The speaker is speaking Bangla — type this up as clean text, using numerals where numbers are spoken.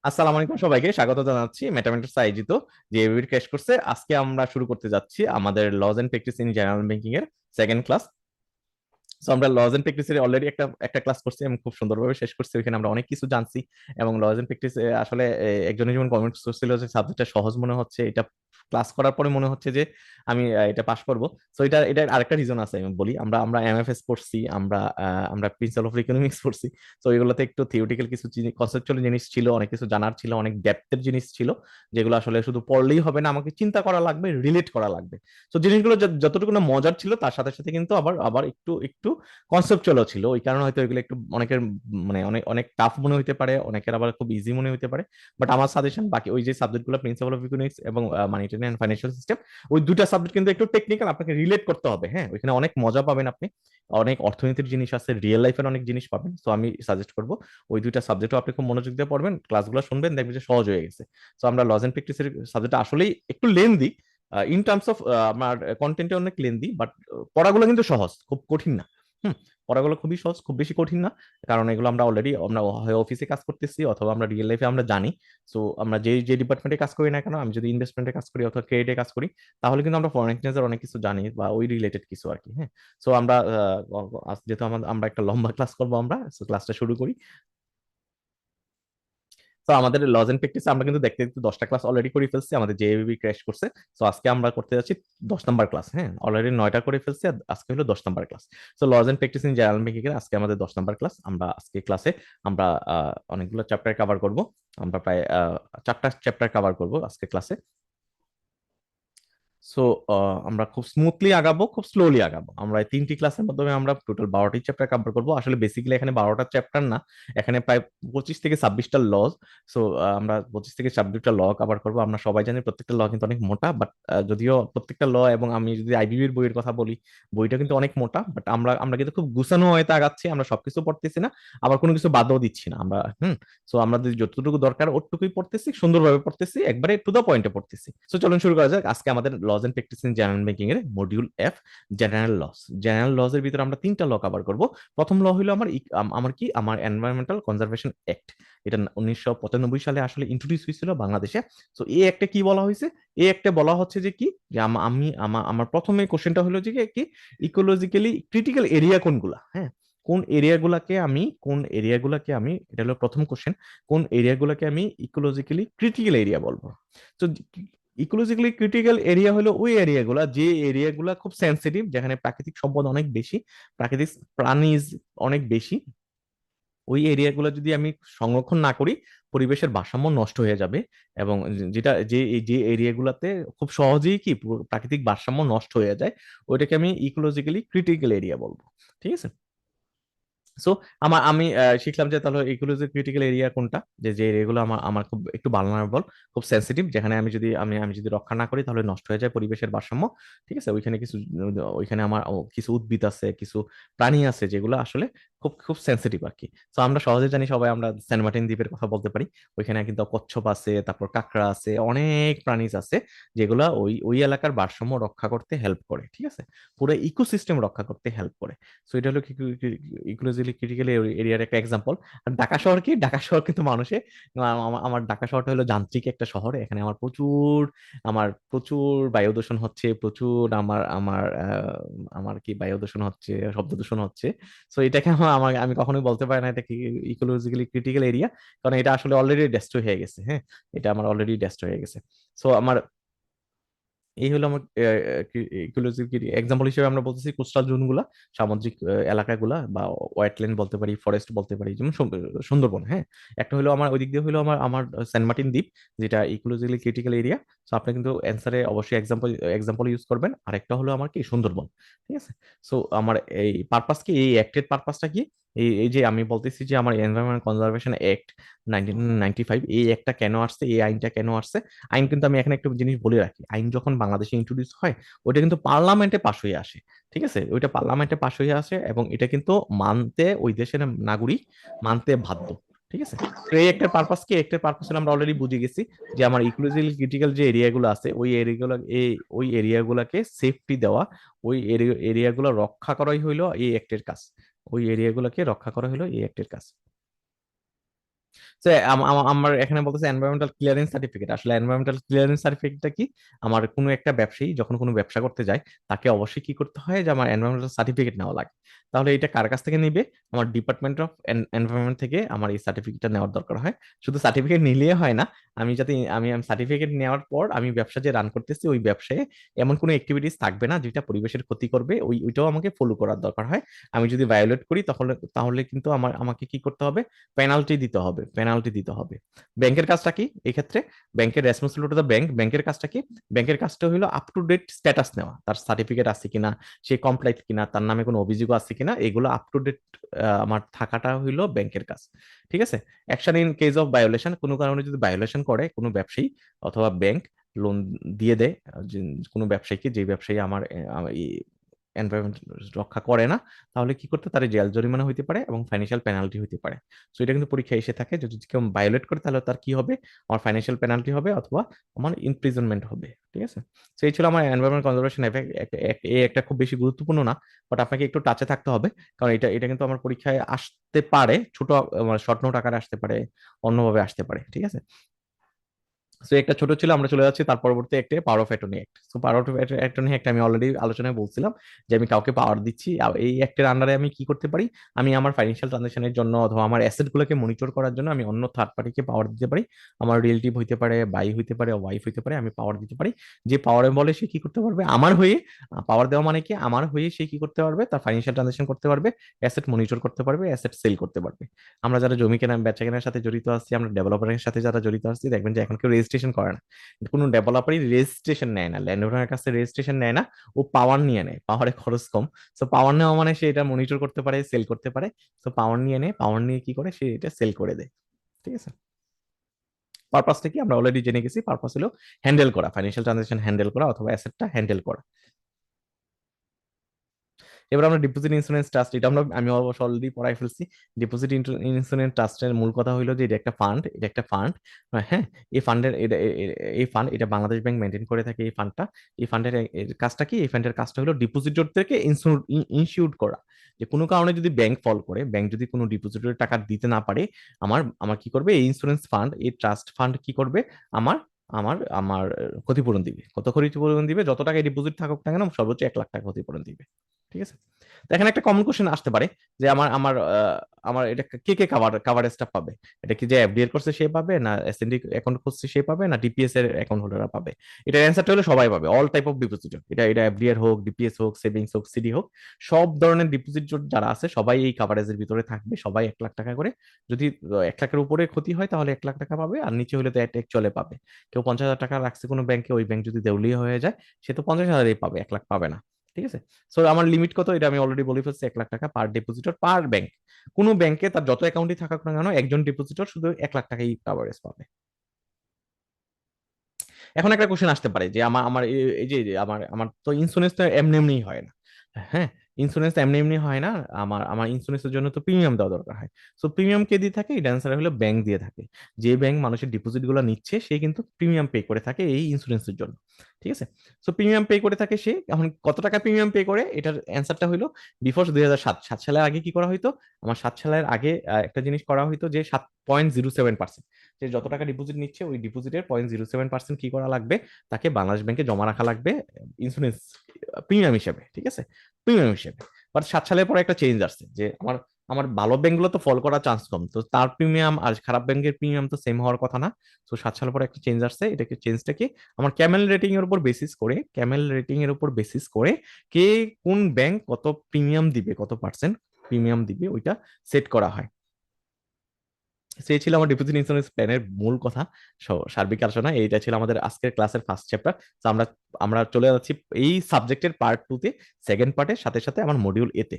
আসসালামু আলাইকুম, সবাইকে স্বাগত জানাচ্ছি ম্যাথামেটিক্স আয়োজিত যে এবিবির ক্র্যাশ কোর্সে। আজকে আমরা শুরু করতে যাচ্ছি আমাদের laws and practice in general banking এর সেকেন্ড ক্লাস। সো আমরা লজ এন্ড প্র্যাকটিসের অলরেডি একটা একটা ক্লাস করছি এবং খুব সুন্দরভাবে শেষ করছি। ওইখানে আমরা অনেক কিছু জানছি এবং লজ এন্ড প্র্যাকটিস আসলে একজনের যেমন কমেন্টস করছিল যে সাবজেক্টটা সহজ মনে হচ্ছে, এটা ক্লাস করার পরে মনে হচ্ছে যে আমি এটা পাস করবো। সো এটা আরেকটা রিজন আছে, আমি বলি। আমরা আমরা এমএফএস পড়ছি, আমরা প্রিন্সিপাল অফ ইকোনমিক্স পড়ছি। তো এগুলোতে একটু থিওরিটিক্যাল কিছু কনসেপচুয়াল জিনিস ছিল, অনেক কিছু জানার ছিল, অনেক ডেপথের জিনিস ছিল, যেগুলো আসলে শুধু পড়লেই হবে না, আমাকে চিন্তা করা লাগবে, রিলেট করা লাগবে। তো জিনিসগুলো যতটুকু না মজার ছিল, তার সাথে সাথে কিন্তু আবার আবার একটু একটু কনসেপচুয়ালও ছিল। ওই কারণে হয়তো এগুলো একটু অনেকের মানে অনেক অনেক টাফ মনে হতে পারে, অনেকের আবার খুব ইজি মনে হতে পারে। বাট আমার সাজেশন, বাকি ওই যে সাবজেক্টগুলো প্রিন্সিপাল অফ ইকোনমিক্স এবং মানিটারি অ্যান্ড ফাইন্যান্সিয়াল সিস্টেম, ওই দুটা সাবজেক্ট কিন্তু একটু টেকনিক্যাল, আপনাকে রিলেট করতে হবে। হ্যাঁ, ওইখানে অনেক মজা পাবেন আপনি, অনেক অর্থনীতির জিনিস আছে, রিয়েল লাইফের অনেক জিনিস পাবেন। তো আমি সাজেস্ট করবো ওই দুইটা সাবজেক্টও আপনি খুব মনোযোগ দিয়ে পড়বেন, ক্লাসগুলো শুনবেন, দেখবেন যে সহজ হয়ে গেছে। তো আমরা লজ এন্ড প্র্যাকটিসের সাবজেক্টটা আসলেই একটু লেন্দি ইন টার্মস অফ, আমার কন্টেন্টে অনেক লেন্দি, বাট পড়াগুলো কিন্তু সহজ, খুব কঠিন না। হুম, পড়াগুলো খুবই সহজ, খুব বেশি কঠিন না। কারণ এগুলো আমরা অলরেডি আমরা হয় অফিসে কাজ করতেছি অথবা আমরা রিয়েল লাইফে আমরা জানি। সো আমরা যে যে ডিপার্টমেন্টে কাজ করি না কেন, আমি যদি ইনভেস্টমেন্টে কাজ করি অথবা ক্রেডিটে কাজ করি, তাহলে কিন্তু আমরা ফরেন এক্সচেঞ্জের অনেক কিছু জানি বা ওই রিলেটেড কিছু আর কি। হ্যাঁ, সো আমরা যেহেতু আমরা একটা লম্বা ক্লাস করবো, আমরা ক্লাসটা শুরু করি। তো আমাদের লজ এন্ড প্র্যাকটিস আমরা কিন্তু দেখতে দেখতে 10টা ক্লাস অলরেডি করে ফেলছি, আমাদের জেএবিবি ক্র্যাশ করছে। তো আজকে আমরা করতে যাচ্ছি 10 নাম্বার ক্লাস। হ্যাঁ, অলরেডি 9টা করে ফেলছি, আর আজকে হলো 10 নাম্বার ক্লাস। তো laws and practice in general banking এর আজকে আমাদের 10 নাম্বার ক্লাস। আমরা আজকে ক্লাসে আমরা অনেকগুলো চ্যাপ্টার কভার করব। আমরা প্রায় 4টা চ্যাপ্টার কভার করব আজকে ক্লাসে। সো আমরা খুব স্মুথলি আগাবো, খুব স্লোলি আগাবো। আমরা এই 3টি ক্লাসের মাধ্যমে আমরা টোটাল 12টি চ্যাপ্টার কভার করবো। আসলে বেসিক্যালি এখানে 12টা চ্যাপ্টার না, এখানে প্রায় 25 থেকে 26টা লজ। সো আমরা 25 থেকে 26টা ল কভার করবো। আমরা সবাই জানি প্রত্যেকটা ল কিন্তু অনেক মোটা, বাট যদিও প্রত্যেকটা ল, এবং আমি যদি আইবিবির বইয়ের কথা বলি, বইটা কিন্তু অনেক মোটা, বাট আমরা আমরা কিন্তু খুব গুছানো হয়ে আগাচ্ছি। আমরা সবকিছু পড়তেছি না, আবার কোনো কিছু বাদও দিচ্ছি না আমরা। সো আমাদের যতটুকু দরকার ওটুকুই পড়তেছি, সুন্দরভাবে পড়তেছি, একবারে টু দা পয়েন্টে পড়তেছি। সো চলুন শুরু করা যাক। আজকে আমাদের laws and practice in general banking এর module F, general loss. General loss এর ভিতরে আমরা 3টা ল কভার করব। প্রথম ল হলো আমার এনভায়রনমেন্টাল কনজারভেশন অ্যাক্ট। এটা 1995 সালে আসলে ইন্ট্রোডিউস হয়েছিল বাংলাদেশে। সো এই একটা কি বলা হয়েছে, এই একটা বলা হচ্ছে যে কি, যে আমার প্রথমে কোশ্চেনটা হলো যে কি, ইকোলজিক্যালি ক্রিটিক্যাল এরিয়া কোনগুলা। হ্যাঁ, কোন এরিয়াগুলাকে আমি, এটা হলো প্রথম কোশ্চেন, কোন এরিয়াগুলোকে আমি ইকোলজিক্যালি ক্রিটিক্যাল এরিয়া বলবো। তো ইকোলজিক্যালি ক্রিটিক্যাল এরিয়া হলো ওই এরিয়াগুলা, যে এরিয়াগুলা খুব সেন্সিটিভ, যেখানে প্রাকৃতিক সম্পদ অনেক বেশি, প্রাকৃতিক প্রাণীজ অনেক বেশি। ওই এরিয়াগুলো যদি আমি সংরক্ষণ না করি, পরিবেশের ভারসাম্য নষ্ট হয়ে যাবে। এবং যেটা যে যে এরিয়াগুলোতে খুব সহজেই কি প্রাকৃতিক ভারসাম্য নষ্ট হয়ে যায়, ওইটাকে আমি ইকোলজিক্যালি ক্রিটিক্যাল এরিয়া বলবো। ঠিক আছে। সো আমি শিখলাম যে তাহলে এগুলো যে ক্রিটিক্যাল এরিয়া কোনটা, যে যে এরিয়াগুলো আমার আমার খুব একটু ভালনারেবল, খুব সেন্সিটিভ, যেখানে আমি যদি রক্ষা না করি তাহলে নষ্ট হয়ে যায় পরিবেশের ভারসাম্য। ঠিক আছে। ওইখানে আমার কিছু উদ্ভিদ আছে, কিছু প্রাণী আছে, যেগুলো আসলে খুব খুব সেন্সিটিভ আর কি। তো আমরা সহজে জানি, সবাই আমরা সেন্ট মার্টিন দ্বীপের কথা বলতে পারি। ওইখানে কিন্তু কচ্ছপ আছে, তারপর কাঁকড়া আছে, অনেক প্রাণী আছে, যেগুলা ওই ওই এলাকার ভারসাম্য রক্ষা করতে হেল্প করে। ঠিক আছে, পুরো ইকোসিস্টেম রক্ষা করতে হেল্প করে। সো এটা হলো ইকোলজিক্যালি ক্রিটিক্যাল এরিয়ার একটা এক্সাম্পল। আর ঢাকা শহর কি, ঢাকা শহর কিন্তু মানুষে, আমার ঢাকা শহরটা হলো যান্ত্রিক একটা শহর। এখানে আমার প্রচুর বায়ু দূষণ হচ্ছে, প্রচুর আমার কি বায়ু দূষণ হচ্ছে, শব্দ দূষণ হচ্ছে। সো এটাকে আমি কখনোই বলতে পারি না এটা কি ইকোলজিক্যালি ক্রিটিক্যাল এরিয়া, কারণ এটা আসলে অলরেডি ডেস্ট্রয় হয়ে গেছে। হ্যাঁ, এটা আমার অলরেডি ডেস্ট্রয় হয়ে গেছে। সো এই হলো আমার ইকোলজির এক্সাম্পল হিসেবে আমরা বলতেছি কোস্টাল জোন গুলা, সামুদ্রিক এলাকাগুলা, বা ওয়েটল্যান্ড বলতে পারি, ফরেস্ট বলতে পারি, যেমন সুন্দরবন। হ্যাঁ, একটা হলো আমার ওই দিক দিয়ে হলো আমার আমার সেন্ট মার্টিন দ্বীপ, যেটা ইকোলজিক্যালি ক্রিটিক্যাল এরিয়া। তো আপনি কিন্তু অ্যান্সারে অবশ্যই এক্সাম্পল ইউজ করবেন। আর একটা হলো আমার কি, সুন্দরবন। ঠিক আছে। সো আমার এই পারপাস কি, এই অ্যাক্টের পারপাসটা কি, এই যে আমি বলতেছি যে আমার এনভায়রনমেন্ট কনজারভেশন অ্যাক্ট 1995, এই একটা কেন আসছে, এই আইনটা কেন আসছে। আইন কিন্তু আমি এখানে একটা জিনিস বলে রাখি, আইন যখন বাংলাদেশে ইন্ট্রোডিউস হয়, ওইটা কিন্তু পার্লামেন্টে পাশ হয়ে আসে। ঠিক আছে, ওইটা পার্লামেন্টে পাশ হয়ে আসে, এবং এটা কিন্তু মানতে ওই দেশের নাগরিক মানতে বাধ্য। ঠিক আছে। তো এই একটা পারপাস কি, একটা পারপাস আমরা অলরেডি বুঝে গেছি, যে আমার ইকোলজিক্যালি ক্রিটিক্যাল যে এরিয়াগুলো আছে, ওই এরিয়াগুলোকে সেফটি দেওয়া, ওই এরিয়াগুলো রক্ষা করাই হইলো এই অ্যাক্টের কাজ। ওই এরিয়াগুলোকে রক্ষা করা হলো এই অ্যাক্টের কাজ। তো আমার এখানে বলতেছে এনভায়রনমেন্টাল ক্লিয়ারেন্স সার্টিফিকেট। আসলে এনভায়রনমেন্টাল ক্লিয়ারেন্স সার্টিফিকেটটা কি? আমার কোনো একটা ব্যবসায়ী যখন কোনো ব্যবসা করতে যায়, তাকে অবশ্যই কি করতে হয়, যে আমার এনভায়রনমেন্টাল সার্টিফিকেট নেওয়া লাগে। তাহলে এটা কার কাছ থেকে নিবে? আমার ডিপার্টমেন্ট অফ এনভায়রনমেন্ট থেকে আমার এই সার্টিফিকেটটা নেওয়ার দরকার হয়। শুধু সার্টিফিকেট নিলেই হয় না, আমি যাতে আমি সার্টিফিকেট নেওয়ার পর আমি ব্যবসা যে রান করতেছি, ওই ব্যবসায় এমন কোনো অ্যাক্টিভিটিস থাকবে না যেটা পরিবেশের ক্ষতি করবে, ওইটাও আমাকে ফলো করার দরকার হয়। আমি যদি ভায়োলেট করি তাহলে তাহলে কিন্তু আমাকে কি করতে হবে? পেনাল্টি দিতে হবে, পেনাল্টি দিতে হবে। ব্যাংকের কাজটা কি এই ক্ষেত্রে? ব্যাংকের রেসপন্সিবিলিটি দ্য ব্যাংক। ব্যাংকের কাজটা কি? ব্যাংকের কাজটা হলো আপ টু ডেট স্ট্যাটাস নেওয়া, তার সার্টিফিকেট আছে কিনা, সে কমপ্লাইট কিনা, তার নামে কোনো অভিযোগ আছে কিনা, এগুলো আপ টু ডেট আমার থাকাটা হইলো ব্যাংকের কাজ। ঠিক আছে। Action in case of violation, কোনো কারণে যদি ভায়োলেশন করে কোনো ব্যবসায়ী অথবা ব্যাংক, লোন দিয়ে দেয় কোনো ব্যবসায়ীকে, যে ব্যবসায়ী আমার এনভায়রনমেন্ট রক্ষা করে না, তাহলে কি করতে, তার জেল জরিমানা হইতে পারে এবং ফাইন্যান্সিয়াল পেনাল্টি হইতে পারে। সো এটা কিন্তু পরীক্ষা এসে থাকে, যদি কেউ ভায়োলেট করে তাহলে তার কি হবে? আমার ফাইন্যান্সিয়াল পেনাল্টি হবে অথবা আমার ইমপ্রিজনমেন্ট হবে। ঠিক আছে। তো এই ছিল আমার এনভায়রনমেন্ট কনজারভেশন এফেক্ট। এই একটা খুব বেশি গুরুত্বপূর্ণ না, বাট আপনাকে একটু টাচে থাকতে হবে, কারণ এটা এটা কিন্তু আমার পরীক্ষায় আসতে পারে, ছোট মানে শর্ট নোট আকারে আসতে পারে, অন্যভাবে আসতে পারে। ঠিক আছে। সো একটা ছোট ছিল, আমরা চলে যাচ্ছি তার পরবর্তী একটা, power of attorney act. So power of attorney act আমি অলরেডি আলোচনায় বলছিলাম যে আমি কাউকে পাওয়ার দিচ্ছি, এই অ্যাক্টের আন্ডারে আমি কি করতে পারি? আমি আমার ফাইন্যান্সিয়াল ট্রানজাকশনের জন্য অথবা আমার অ্যাসেট গুলোকে মনিটর করার জন্য আমি অন্য থার্ড পার্টিকে পাওয়ার দিতে পারি। আমার রিলেটিভ হইতে পারে, ভাই হইতে পারে, ওয়াইফ হইতে পারে, আমি পাওয়ার দিতে পারি। যে পাওয়ারে বলে সে কি করতে পারবে আমার হয়ে? পাওয়ার দেওয়া মানে কি, আমার হয়ে সে কি করতে পারবে? তার ফাইন্যান্সিয়াল ট্রানজাকশন করতে পারবে, অ্যাসেট মনিটর করতে পারবে, অ্যাসেট সেল করতে পারবে। আমরা যারা জমি কেনা বেচা কেনার সাথে জড়িত আছি, আমরা ডেভেলপারের সাথে যারা জড়িত আছি, দেখবেন যে এখন কেউ রেজিস্ট্রেশন করে না, কোনো ডেভেলপারই রেজিস্ট্রেশন নেয় না, ল্যান্ড ওনারের কাছে রেজিস্ট্রেশন নেয় না। ও পাওয়ার নিয়ে নেয়, পাওয়ারে খরচ কম। সো পাওয়ার নেওয়া মানে সে এটা মনিটর করতে পারে, সেল করতে পারে। সো পাওয়ার নিয়ে নেয়, পাওয়ার নিয়ে কি করে, সে এটা সেল করে দেয়। ঠিক আছে। পারপাসটা কি আমরা অলরেডি জেনে গেছি, পারপাস হলো হ্যান্ডেল করা, ফাইন্যান্সিয়াল ট্রানজাকশন হ্যান্ডেল করা অথবা অ্যাসেটটা হ্যান্ডেল করা। এবার আমরা ডিপোজিট ইন্স্যুরেন্স ট্রাস্ট, এটা আমি অবশ্য অলরেডি পড়াই ফেলছি। ডিপোজিট ইন্স্যুরেন্স ট্রাস্টের মূল কথা হলো যে এটা একটা ফান্ড, এটা একটা ফান্ড। হ্যাঁ, এই ফান্ডের এই ফান্ড এটা বাংলাদেশ ব্যাংক মেনটেন করে থাকে, এই ফান্ডটা। এই ফান্ডের কাজটা কি? এই ফান্ডের কাজটা হলো ডিপোজিটরদেরকে ইনসিওর করা, যে কোনো কারণে যদি ব্যাংক ফল করে, ব্যাংক যদি কোনো ডিপোজিটরের টাকা দিতে না পারে, আমার আমার কি করবে, এই ইন্স্যুরেন্স ফান্ড, এই ট্রাস্ট ফান্ড কি করবে, আমার আমার আমার ক্ষতিপূরণ দিবে। কত ক্ষতিপূরণ দিবে? যত টাকা ডিপোজিট থাকুক না কেন, সর্বোচ্চ 1 লাখ টাকা ক্ষতিপূরণ দিবে। ঠিক আছে। তো এখানে একটা কমন কোশ্চেন আসতে পারে যে আমার আমার আমার এটা কে কে কাভারেজটা পাবে? এটা কি যে এফডিআর করছে সে পাবে, না এসএনডি অ্যাকাউন্ট করছে সে পাবে, না ডিপিএস এর অ্যাকাউন্ট হোল্ডাররা পাবে? এটার অ্যান্সারটা হলো সবাই পাবে, অল টাইপ অফ ডিপোজিটর। এটা এটা এফডিআর হোক, ডিপিএস হোক, সেভিংস হোক, সিডি হোক, সব ধরনের ডিপোজিটর যারা আছে সবাই এই কাভারেজের ভিতরে থাকবে, সবাই 1 লাখ টাকা করে। যদি 1 লাখের উপরে ক্ষতি হয় তাহলে 1 লাখ টাকা পাবে, আর নিচে হলে তো চলে পাবে। কেউ 50,000 টাকা রাখছে কোনো ব্যাংকে, ওই ব্যাংক যদি দেউলিয়া হয়ে যায়, সে তো 50,000ই পাবে, 1 লাখ পাবে না। ঠিক আছে। সো আমার লিমিট কত, এটা আমি অলরেডি বলে ফেলছি, 1 লাখ টাকা পার ডিপোজিটর পার ব্যাংক। কোনো ব্যাংকে তার যত অ্যাকাউন্টই থাকুক না কেন, একজন ডিপোজিটর শুধু 1 লাখ টাকাই কাভারেজ পাবে। এখন একটা কোশ্চেন আসতে পারে যে আমার আমার এই যে আমার আমার তো ইন্স্যুরেন্স তো এমনি এমনি হয় না। হ্যাঁ, ইন্স্যুরেন্স তো এমনি এমনি হয় না। আমার আমার ইন্স্যুরেন্সের জন্য তো প্রিমিয়াম দেওয়া দরকার হয়। সো প্রিমিয়াম কে দিয়ে থাকে? এটা অ্যান্সার হলো ব্যাংক দিয়ে থাকে। যে ব্যাংক মানুষের ডিপোজিট গুলো নিচ্ছে, সে কিন্তু প্রিমিয়াম পে করে থাকে এই ইন্স্যুরেন্সের জন্য। ঠিক আছে। সো প্রিমিয়াম পে করে থাকে সে। এখন কত টাকা প্রিমিয়াম পে করে, এটার অ্যান্সারটা হলো বিফোর 2007 সালের আগে কি করা হইতো? আমার 7 সালের আগে একটা জিনিস করা হইতো, যে 7.07%, যে যত টাকা ডিপোজিট নিচ্ছে ওই ডিপোজিটের 0.07% কি করা লাগবে, তাকে বাংলাদেশ ব্যাংকে জমা রাখা লাগবে ইন্স্যুরেন্স প্রিমিয়াম হিসেবে। ঠিক আছে, প্রিমিয়াম হিসেবে। বাট 7 সালের পরে একটা চেঞ্জ আসছে, যে আমার আমার ভালো ব্যাংকগুলো তো ফল করার চান্স কম, তো তার প্রিমিয়াম আর খারাপ ব্যাংকের প্রিমিয়াম তো সেম হওয়ার কথা না। তো 7 সালের পরে একটা চেঞ্জ আসছে, এটাকে চেঞ্জটা কি, আমার ক্যামেল রেটিং এর উপর বেসিস করে, ক্যামেল রেটিং এর উপর বেসিস করে কে কোন ব্যাংক কত প্রিমিয়াম দিবে, কত পার্সেন্ট প্রিমিয়াম দিবে, ওইটা সেট করা হয়। সেই ছিল আমার ডিপোজিট ইন্স্যুরেন্স প্ল্যানের মূল কথা, সার্বিক আলোচনা। এইটা ছিল আমাদের আজকের ক্লাসের ফার্স্ট চ্যাপ্টার। তো আমরা আমরা চলে যাচ্ছি এই সাবজেক্টের পার্ট 2 তে, সেকেন্ড পার্টের সাথে সাথে আমার মডিউল এ তে।